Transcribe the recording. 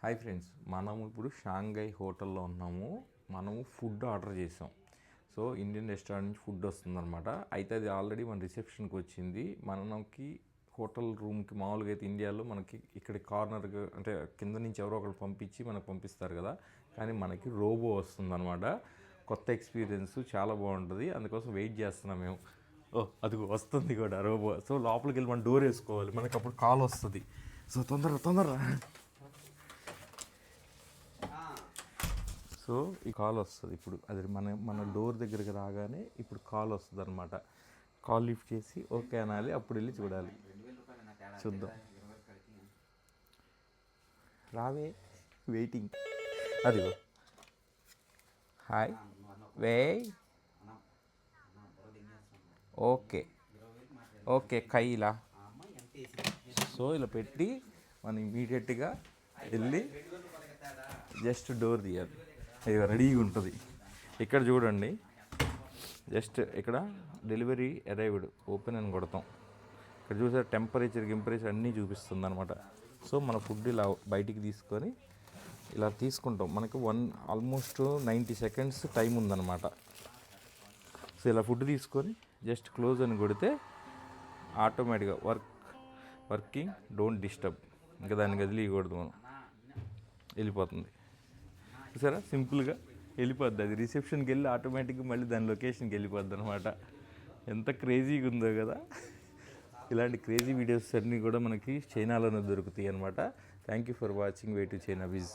Hi friends, మనం ఇప్పుడు Shanghai హోటల్లో ఉన్నాము. మనము ఫుడ్ ఆర్డర్ చేసాం. సో ఇండియన్ రెస్టారెంట్ నుంచి ఫుడ్ వస్తుందన్నమాట. అయితే అది ఆల్రెడీ మన రిసెప్షన్కి వచ్చింది. మనకి హోటల్ రూమ్కి మామూలుగా అయితే ఇండియాలో మనకి ఇక్కడ కార్నర్గా అంటే కింద నుంచి ఎవరో ఒకరు పంపించి మనకు పంపిస్తారు కదా, కానీ మనకి రోబో వస్తుందన్నమాట. కొత్త ఎక్స్పీరియన్స్, చాలా బాగుంటుంది. అందుకోసం వెయిట్ చేస్తున్నాం మేము. అదిగో వస్తుంది కూడా రోబో. సో లోపలికి వెళ్ళి మనం డోర్ వేసుకోవాలి, మనకు అప్పుడు కాల్ వస్తుంది. సో తొందరగా సో ఈ కాల్ వస్తుంది. ఇప్పుడు అది మన డోర్ దగ్గరికి రాగానే ఇప్పుడు కాల్ వస్తుంది అనమాట. కాల్ లిఫ్ట్ చేసి ఓకే అనాలి, అప్పుడు వెళ్ళి చూడాలి. చూద్దాం. రావే, వెయిటింగ్. అదిగో హాయ్ వే. ఓకే ఓకే కైలా. సో ఇలా పెట్టి మనం ఇమీడియట్గా వెళ్ళి జస్ట్ డోర్ తీయాలి. ఇక రెడీగా ఉంటుంది. ఇక్కడ చూడండి, జస్ట్ ఇక్కడ డెలివరీ అరైవ్డ్, ఓపెన్ అని కొడతాం. ఇక్కడ చూసారు టెంపరేచర్ అన్నీ చూపిస్తుంది అనమాట. సో మన ఫుడ్ ఇలా బయటికి తీసుకొని ఇలా తీసుకుంటాం. మనకు ఆల్మోస్ట్ 90 seconds టైం ఉందన్నమాట. సో ఇలా ఫుడ్ తీసుకొని జస్ట్ క్లోజ్ అని కొడితే ఆటోమేటిక్గా వర్కింగ్, డోంట్ డిస్టర్బ్. ఇంకా దాన్ని వదిలియకూడదు, మనం వెళ్ళిపోతుంది. చూసారా, సింపుల్గా వెళ్ళిపోద్ది. అది రిసెప్షన్కి వెళ్ళి ఆటోమేటిక్గా మళ్ళీ దాని లొకేషన్కి వెళ్ళిపోద్ది అనమాట. ఎంత క్రేజీగా ఉందో కదా. ఇలాంటి క్రేజీ వీడియోస్ అన్నీ కూడా మనకి చైనాలోనే దొరుకుతాయి అనమాట. Thank you for watching way to China Vij.